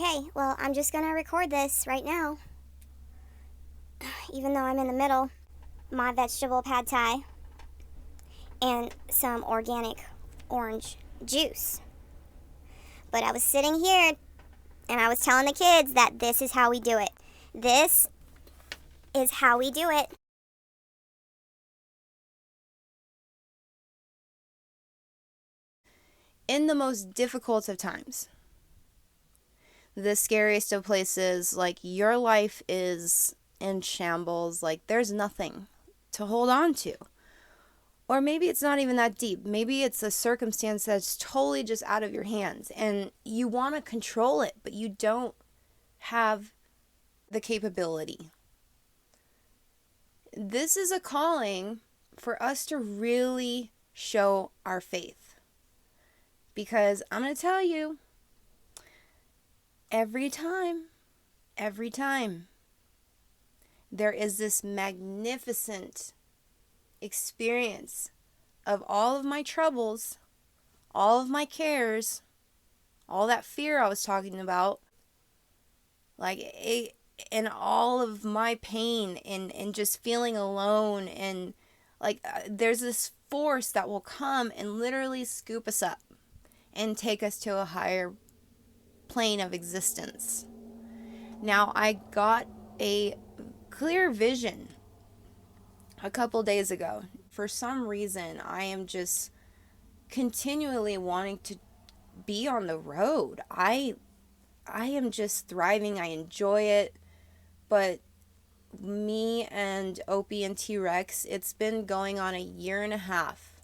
Okay, well, I'm just gonna record this right now, even though I'm in the middle. My vegetable pad thai and some organic orange juice. But I was sitting here and I was telling the kids that this is how we do it. This is how we do it. In the most difficult of times, the scariest of places, like your life is in shambles, like there's nothing to hold on to. Or maybe it's not even that deep. Maybe it's a circumstance that's totally just out of your hands and you want to control it, but you don't have the capability. This is a calling for us to really show our faith. Because I'm going to tell you, every time, there is this magnificent experience of all of my troubles, all of my cares, all that fear I was talking about, and all of my pain and just feeling alone. And there's this force that will come and literally scoop us up and take us to a higher plane of existence. Now, I got a clear vision a couple days ago. For some reason, I am just continually wanting to be on the road. I am just thriving. I enjoy it. But me and Opie and T-Rex, it's been going on a year and a half.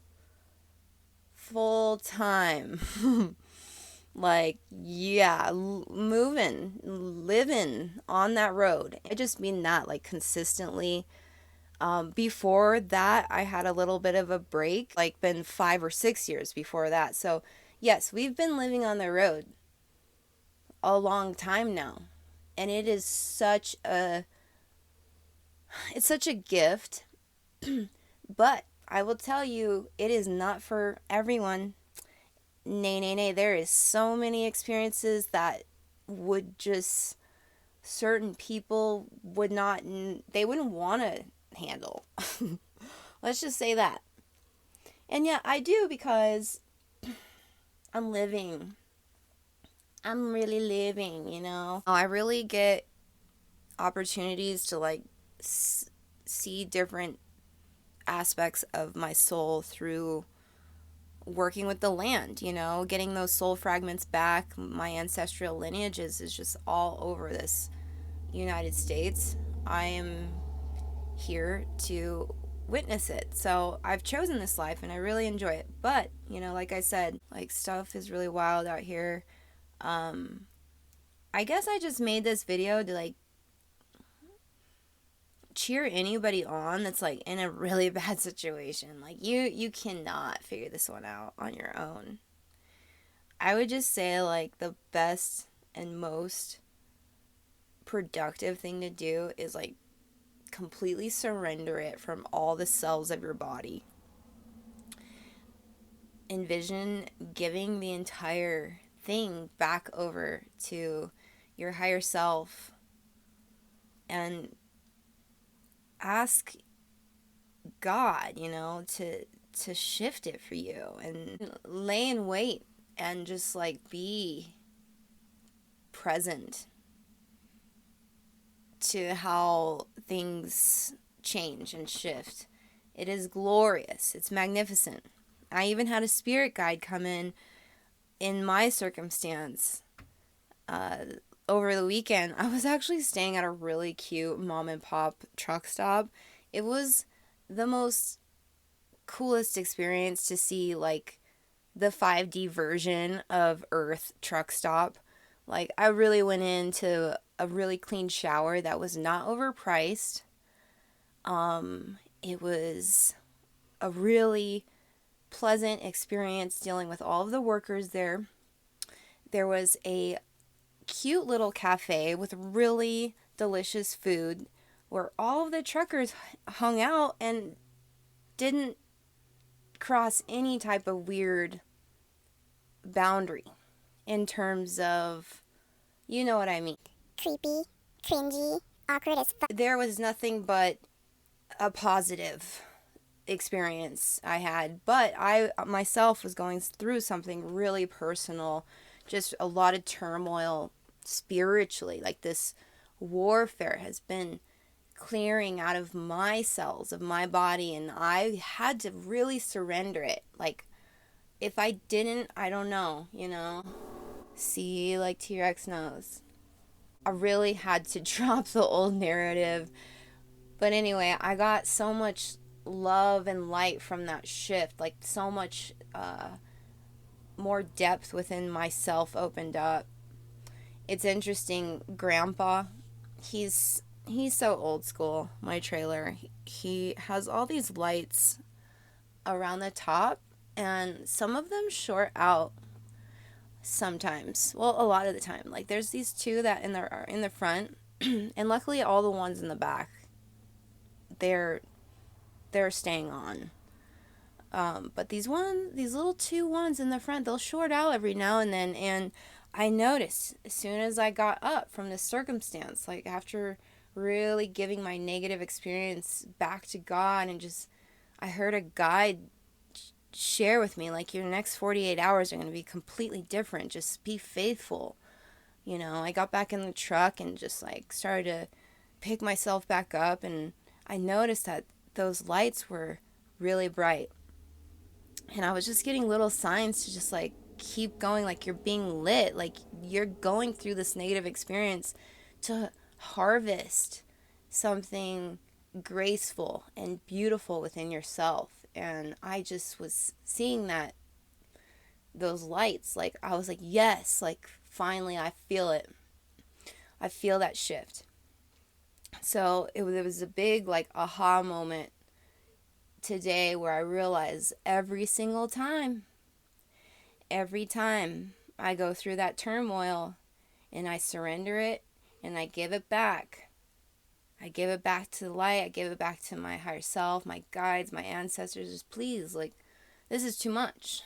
Full time. Moving, living on that road. I just mean that, like, consistently. Before that, I had a little bit of a break, like, been 5 or 6 years before that. So, yes, we've been living on the road a long time now. And it's such a gift. But I will tell you, it is not for everyone. Nay, nay, nay. There is so many experiences that would just, certain people would not, they wouldn't want to handle. Let's just say that. And yeah, I do, because I'm living. I'm really living, you know? I really get opportunities to, like, see different aspects of my soul through working with the land, you know, getting those soul fragments back. My ancestral lineages is just all over this United States. I am here to witness it. So I've chosen this life and I really enjoy it. But, you know, like I said, like, stuff is really wild out here. I guess I just made this video to, like, cheer anybody on that's, like, in a really bad situation. Like, you cannot figure this one out on your own. I would just say, like, the best and most productive thing to do is, like, completely surrender it from all the cells of your body. Envision giving the entire thing back over to your higher self and ask God, you know, to shift it for you, and lay in wait and just, like, be present to how things change and shift. It is glorious. It's magnificent. I even had a spirit guide come in my circumstance. Over the weekend, I was actually staying at a really cute mom and pop truck stop. It was the most coolest experience to see, like, the 5D version of Earth truck stop. Like, I really went into a really clean shower that was not overpriced. It was a really pleasant experience dealing with all of the workers there. There was a cute little cafe with really delicious food where all of the truckers hung out and didn't cross any type of weird boundary in terms of You know what I mean. Creepy, cringy, awkward as fuck. There was nothing but a positive experience I had, but I myself was going through something really personal, just a lot of turmoil spiritually. Like this warfare has been clearing out of my cells of my body, and I had to really surrender it. Like if I didn't, I don't know, you know. See, like T-Rex knows. I really had to drop the old narrative. But anyway, I got so much love and light from that shift. Like so much more depth within myself opened up. It's interesting. Grandpa, he's so old school. My trailer, he has all these lights around the top, and some of them short out sometimes. Well, a lot of the time. Like there's these two that are in the front, and luckily all the ones in the back, they're staying on. But these little two ones in the front, they'll short out every now and then. And I noticed as soon as I got up from this circumstance, like after really giving my negative experience back to God, and just I heard a guide share with me, like, your next 48 hours are going to be completely different. Just be faithful. You know, I got back in the truck and just like started to pick myself back up, and I noticed that those lights were really bright. And I was just getting little signs to just like keep going, like you're being lit, like you're going through this negative experience to harvest something graceful and beautiful within yourself. And I just was seeing that, those lights, like I was like, yes, like finally I feel it. I feel that shift. So it was a big like aha moment today where I realized every time I go through that turmoil and I surrender it and I give it back. I give it back to the light. I give it back to my higher self, my guides, my ancestors. Just please, like, this is too much.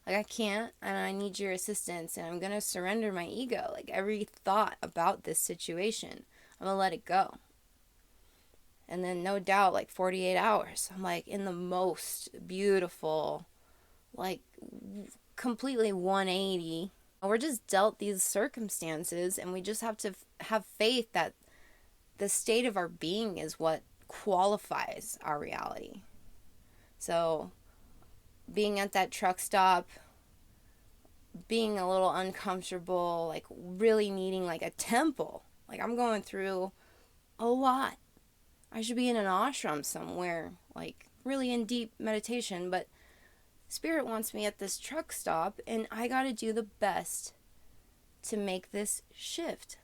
Like, I can't, and I need your assistance, and I'm going to surrender my ego. Like, every thought about this situation, I'm going to let it go. And then, no doubt, like 48 hours, I'm like in the most beautiful, like completely 180. We're just dealt these circumstances, and we just have to have faith that the state of our being is what qualifies our reality. So, being at that truck stop, being a little uncomfortable, like really needing like a temple. Like I'm going through a lot. I should be in an ashram somewhere, like really in deep meditation, but Spirit wants me at this truck stop, and I got to do the best to make this shift.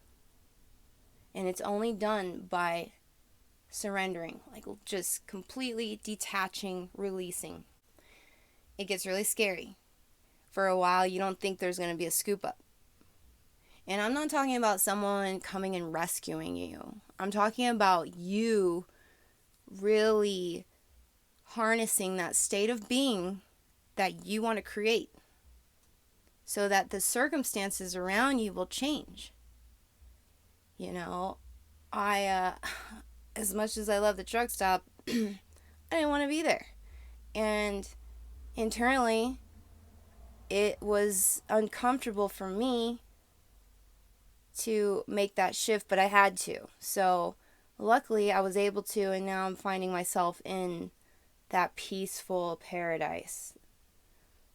And it's only done by surrendering, like just completely detaching, releasing. It gets really scary. For a while, you don't think there's going to be a scoop up. And I'm not talking about someone coming and rescuing you. I'm talking about you really harnessing that state of being that you want to create, so that the circumstances around you will change. You know, as much as I love the truck stop, I didn't want to be there. And internally, it was uncomfortable for me to make that shift, but I had to. So luckily I was able to, and now I'm finding myself in that peaceful paradise.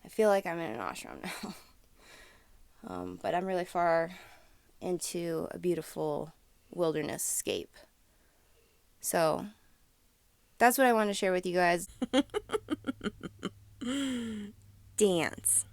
I feel like I'm in an ashram now. But I'm really far into a beautiful wilderness scape. So that's what I want to share with you guys. Dance.